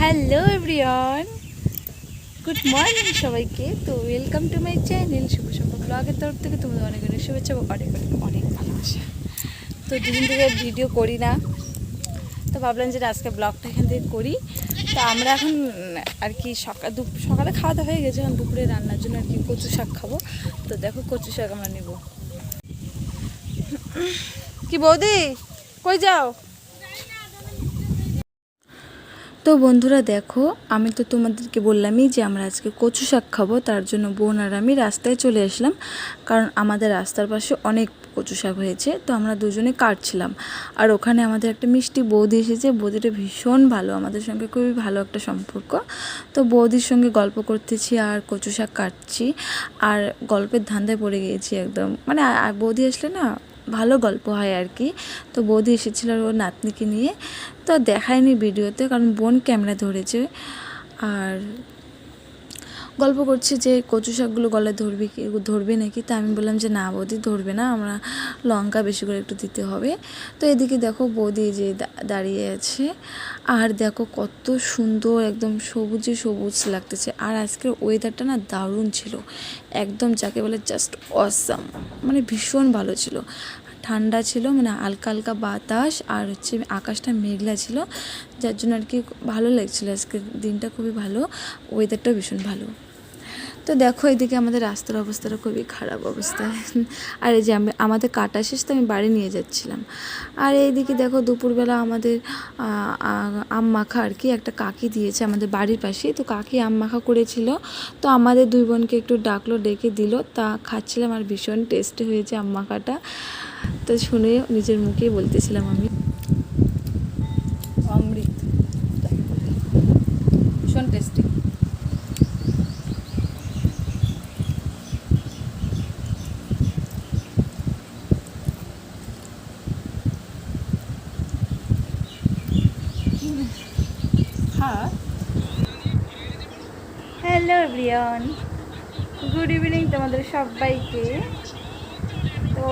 Hello everyone, good morning সবাইকে। তো welcome to my channel শুভ সম্ভব ব্লগের তরফ থেকে তোমাদের অনেক অনেক শুভেচ্ছা এবং অনেক অনেক অনেক ভালোবাসা। তো দুদিন থেকে ভিডিও করি না, তো ভাবলাম যে আজকে ব্লগটা এখান থেকে করি। তো আমরা এখন আর কি সকালে খাওয়া দাওয়া হয়ে গেছে, এখন দুপুরে রান্নার জন্য আর কি কচু শাক খাবো। তো দেখো কচু শাক আমরা নেব। কি বৌদি, কই যাও? তো বন্ধুরা দেখো, আমি তো তোমাদেরকে বললামই যে আমরা আজকে কচু শাক খাবো, তার জন্য বোন আর আমি রাস্তায় চলে আসলাম। কারণ আমাদের রাস্তার পাশে অনেক কচু শাক হয়েছে, তো আমরা দুজনে কাটছিলাম। আর ওখানে আমাদের একটা মিষ্টি বৌদি এসেছে, বৌদিটা ভীষণ ভালো, আমাদের সঙ্গে খুবই ভালো একটা সম্পর্ক। তো বৌদির সঙ্গে গল্প করতেছি আর কচু শাক কাটছি, আর গল্পের ধান্দায় পড়ে গিয়েছি একদম। মানে বৌদি আসলে না ভালো গল্প হয় আর কি। তো বৌদি এসেছিল ওর নাতনিকে নিয়ে, তো দেখায়নি ভিডিওতে কারণ বোন ক্যামেরা ধরেছে। আর গল্প করছে যে কচু শাকগুলো গলায় ধরবে নাকি। তা আমি বললাম যে না বৌদি ধরবে না, আমরা লঙ্কা বেশি করে একটু দিতে হবে। তো এদিকে দেখো বৌদি যে দাঁড়িয়ে আছে, আর দেখো কত সুন্দর একদম সবুজে সবুজ লাগতেছে। আর আজকের ওয়েদারটা না দারুণ ছিল একদম, যাকে বলে জাস্ট অসাম, মানে ভীষণ ভালো ছিল। ঠান্ডা ছিল, মানে হালকা হালকা বাতাস, আর হচ্ছে আকাশটা মেঘলা ছিল, যার জন্য আর কি ভালো লাগছিলো। আজকের দিনটা খুবই ভালো, ওয়েদারটাও ভীষণ ভালো। তো দেখো এদিকে আমাদের রাস্তার অবস্থাটা খুবই খারাপ অবস্থা। আর এই যে আমাদের কাটা শেষ, তো আমি বাড়ি নিয়ে যাচ্ছিলাম। আর এইদিকে দেখো দুপুরবেলা আমাদের আম মাখা আর কি একটা কাকি দিয়েছে আমাদের বাড়ির পাশেই, তো কাকি আম মাখা করেছিল। তো আমাদের দুই বোনকে একটু ডাকলো, ডেকে দিল, তা খাচ্ছিলাম। আর ভীষণ টেস্টি হয়েছে আম মাখাটা, তো শুনে নিজের মুখেই বলতেছিলাম আমি, অমৃত, ভীষণ tasty. Hello everyone, good evening তোমাদের সবাইকে। তো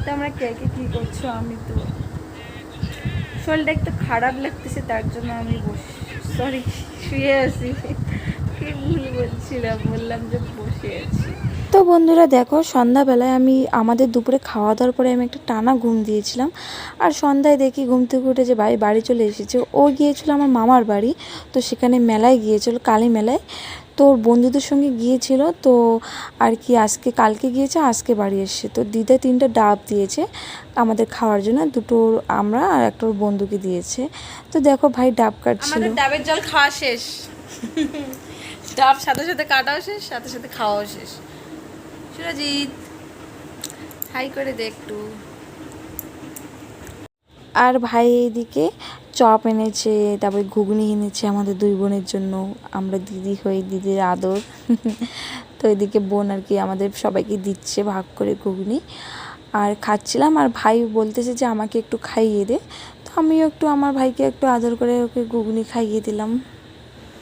তোমরা কে কে কী করছো? আমি তো শরীরটা একটু খারাপ লাগতেছে, তার জন্য আমি শুয়ে আছি। কি ভুল বলছিলাম, বললাম যে বসে আছি। তো বন্ধুরা দেখো, সন্ধ্যাবেলায় আমাদের দুপুরে খাওয়া দাওয়ার পরে আমি একটা টানা ঘুম দিয়েছিলাম। আর সন্ধ্যায় দেখি ঘুম থেকে উঠে যে বাড়ি চলে এসেছে। ও গিয়েছিল আমার মামার বাড়ি, তো সেখানে মেলায় গিয়েছিল, কালী মেলায়। তো ওর বন্ধুদের সঙ্গে গিয়েছিল, তো আর কি কালকে গিয়েছে, আজকে বাড়ি এসছে। তো দিদা 3টা ডাব দিয়েছে আমাদের খাওয়ার জন্য, 2টো আমরা আর একটা ওর বন্ধুকে দিয়েছে। তো দেখো ভাই ডাব কাটছিল, আমাদের ডাবের জল খাওয়া শেষ। ডাব সাথে সাথে কাটাও শেষ, সাথে সাথে খাওয়াও শেষ। সুরজিৎ হাই করে দে একটু। আর ভাই এইদিকে চপ এনেছে, তারপরে ঘুগনি এনেছে আমাদের দুই বোনের জন্য, আমরা দিদি হই, দিদির আদর। তো এদিকে বোন আর কি আমাদের সবাইকে দিচ্ছে ভাগ করে ঘুগনি, আর খাচ্ছিলাম। আর ভাই বলতেছে যে আমাকে একটু খাইয়ে দে, তো আমিও একটু আমার ভাইকে একটু আদর করে ওকে ঘুগনি খাইয়ে দিলাম।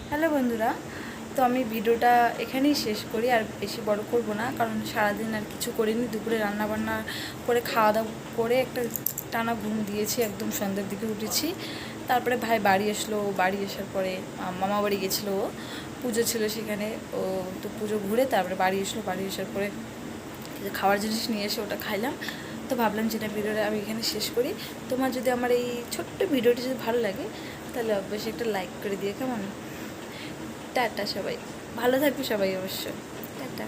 হ্যালো বন্ধুরা, তো আমি ভিডিওটা এখানেই শেষ করি, আর বেশি বড় করব না, কারণ সারাদিন আর কিছু করিনি। দুপুরে রান্নাবান্না করে খাওয়া দাওয়া করে একটা টানা ঘুম দিয়েছি, একদম সন্ধ্যের দিকে উঠেছি। তারপরে ভাই বাড়ি আসলো, বাড়ি আসার পরে মামা বাড়ি গেছিলো, ও পুজো ছিল সেখানে, ও তো পুজো ঘুরে তারপরে বাড়ি আসলো। বাড়ি আসার পরে খাওয়ার জিনিস নিয়ে এসে ওটা খাইলাম। তো ভাবলাম যেটা ভিডিওটা আমি এখানে শেষ করি। তোমার যদি আমার এই ছোট্ট ভিডিওটি যদি ভালো লাগে, তাহলে অবশ্যই একটা লাইক করে দিয়ে, কেমন? টাটা সবাই, ভালো থাকবে সবাই অবশ্যই, টাটা।